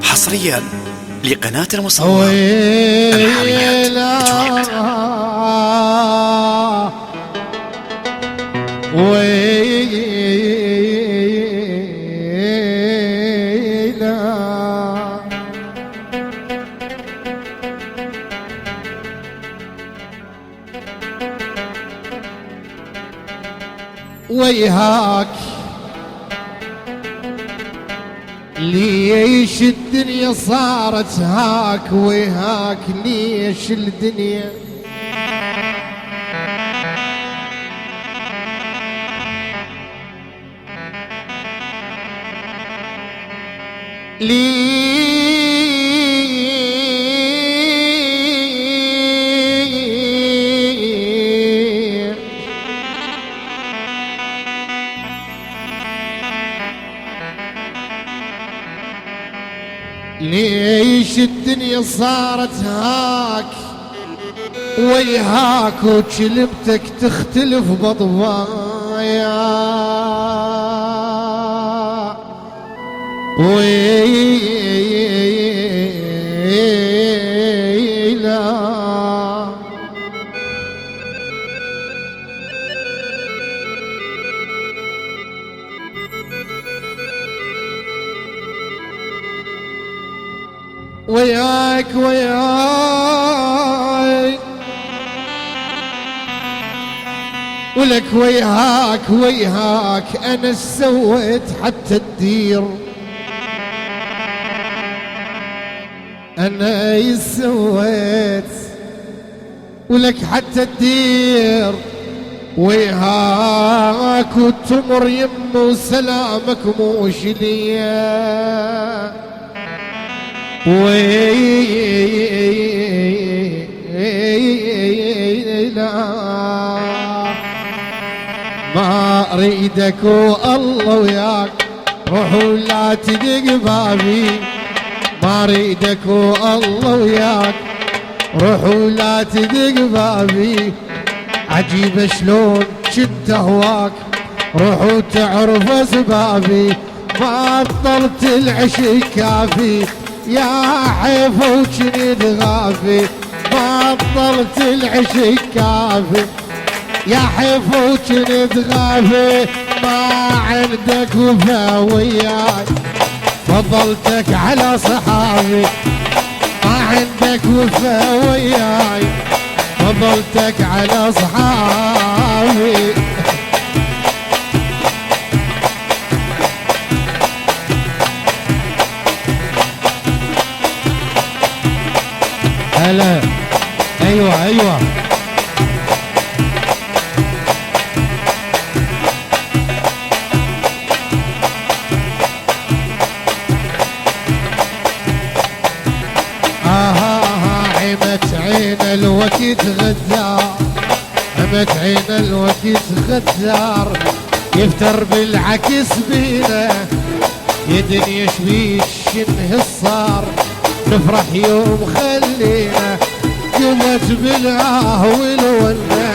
حصريا لقناة المصور الحريات ويهاك ليش الدنيا صارت هاك، ويهاك ليش الدنيا ليش الدنيا صارت هاك ويهاك، وكلمتك تختلف بضوايا ويلا وياك وياك ولك وياك وياك انا سويت حتى تدير، انا سويت ولك حتى تدير وياك وتمر يم وسلامك موش ليا ويلا ما اريدك والله وياك روح ولا تدق بابي، ما اريدك والله وياك روح ولا تدق بابي، عجيب شلون كنت اهواك روح وتعرف اسبابي، ما بطلت العشق كافي يا حيف وجنيد غافي، ما بطلت العشق كافي يا حيف وجنيد غافي، ما عندك وفا وياي فضلتك على صحابي، ما عندك وفا وياي فضلتك على صحابي. هلا ايوه ايوه عمت عين الوقت غدار، عمت عين الوقت غدار يفتر بالعكس بينا يا دنيا شبيك شنه صار، نفرح يوم خلينا قمت بالآه والولا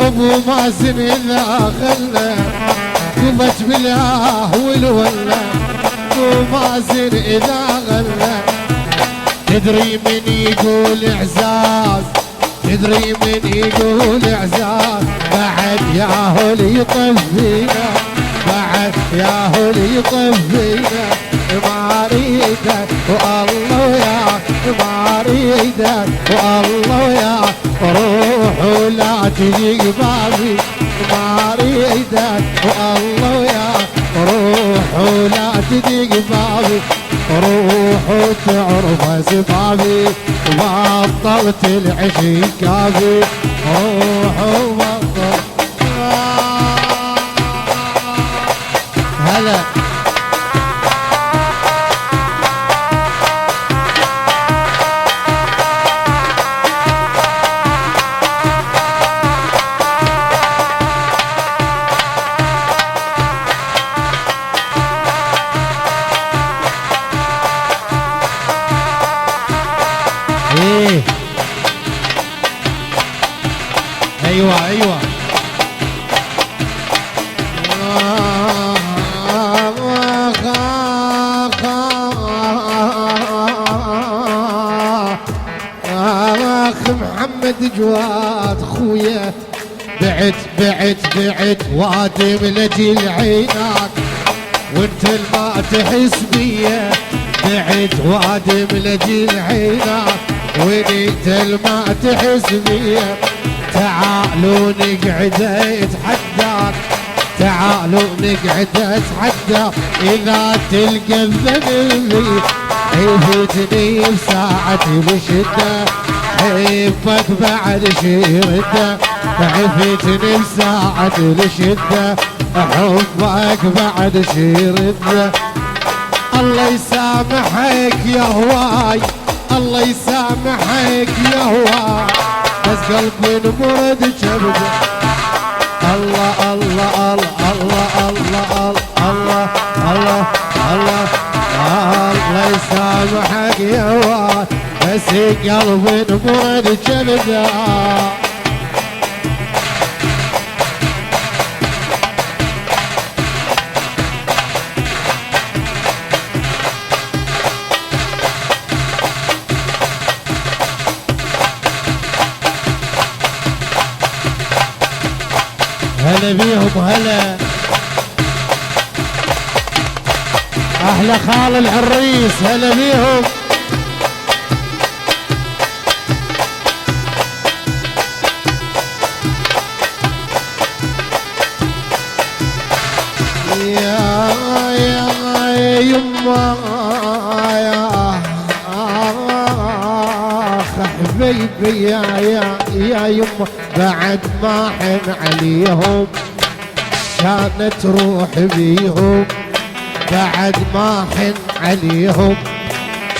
ابو مازن اذا خلنا، قمت بالآه والولا ابو مازن اذا غلى، تدري من يقول اعزاز، تدري من يقول اعزاز، بعد ياهو يطفينا، بعد ياهو يطفينا، ما اريدك والله وياك ما اريدك والله وياك روح ولا تجي بابي، ما اريدك والله وياك روح ولا تجي بابي، روح وتعرف اسبابي ما بطلت العشق كافي، روح وبطل هلا ايه ايوه ايوه محمد جواد خويا بعت بعت بعت وادم لجي العينات وانت الما تحس بيا بعت وادم لجي العينات وانت الما تحس بيا تعالوا نقعد اتحداك تعالوا نقعد اتحدى اذا تلقى الذنب عيفتني بساعة بشدة حبك بعد شردة عيفتني بساعة الشدة حبك بعد شردة الله يسامحك يا هواي الله يسامحك يا هواي بس قلبي نمرد كبده الله الله الله الله الله الله الله الله يسامحك يا واد بس قلبي نمرد كبده هلا بيهم هلا احلى خال العريس هلا بيهم يا يما يا حبيبي يا يما بعد ما حن عليهم كانت روح بيهم بعد ما حن عليهم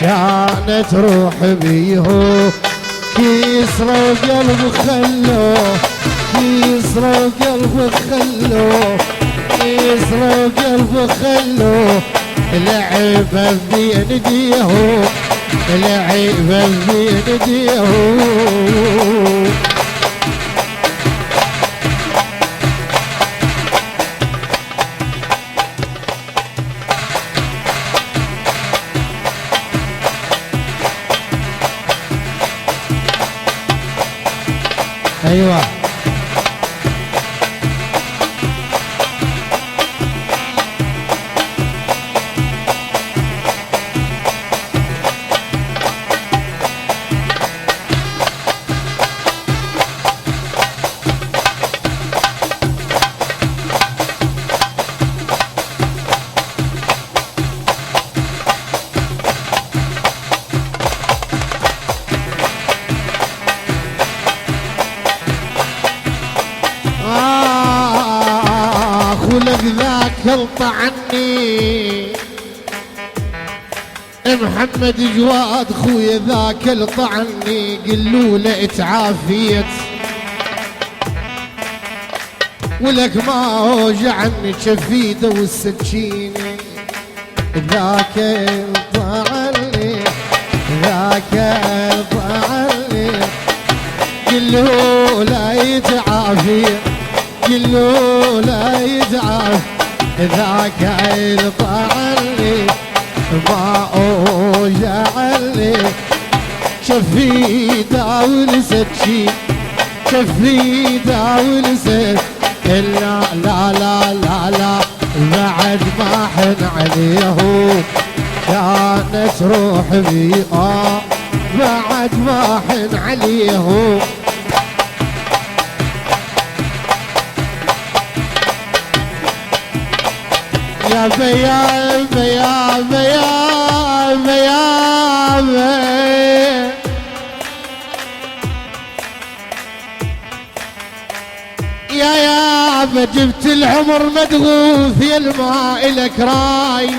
كانت روح بيهم كيسروا قلب خلوه كيسروا قلب خلوه كيسروا قلب خلوه لعبة بين ايديهم لعبة بين ايديهم ايوه ولك ذاك يلطى عني محمد جواد خويا ذاك يلطى عني قلوا له اتعافيت ولك ما وجعني شفيده والسكينه ذاك يلطى عني ذاك يلطى عني قلوا له يتعافيت قلوا لا يتعب ذاك يلطى عني ما اوجعني شفيده ولسكين شفيده ولسك لا لا لا لا لا بعد ما حن عليهم كانت روح بي بعد ما حن عليهم يا بيا بيا بيا بيا بيا يا جبت العمر مدغوث يا الماء لك راي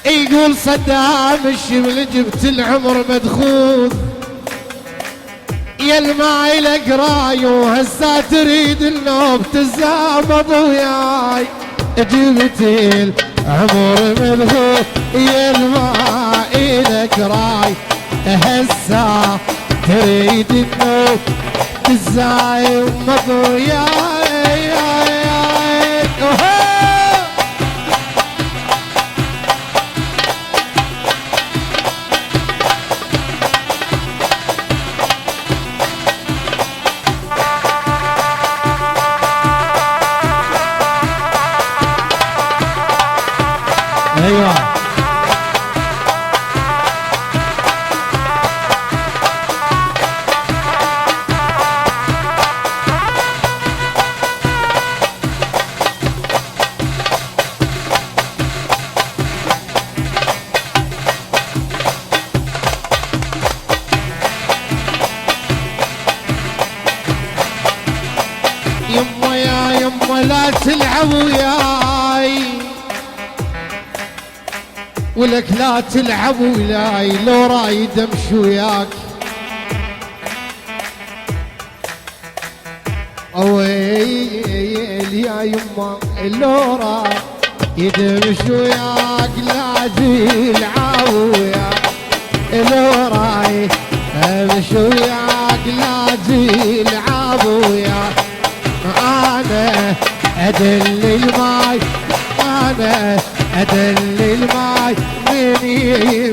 يقول صدام الشمل جبت العمر مدغوث يا الماء لك راي وهسا تريد النوم تزامض وياي جبت العمر مدغوث يا الماء لك راي هسا تريد النوم تزامض وياي ايوه يما يا يما لا تلعب وياي ولك لا تلعب وياي لو رايد امشي وياك اويل يا يما لو رايد امشي وياك لا تلعب وياك لو رايد امشي وياك لا تلعب وياك أنا أدل الماي أنا أدل الماي من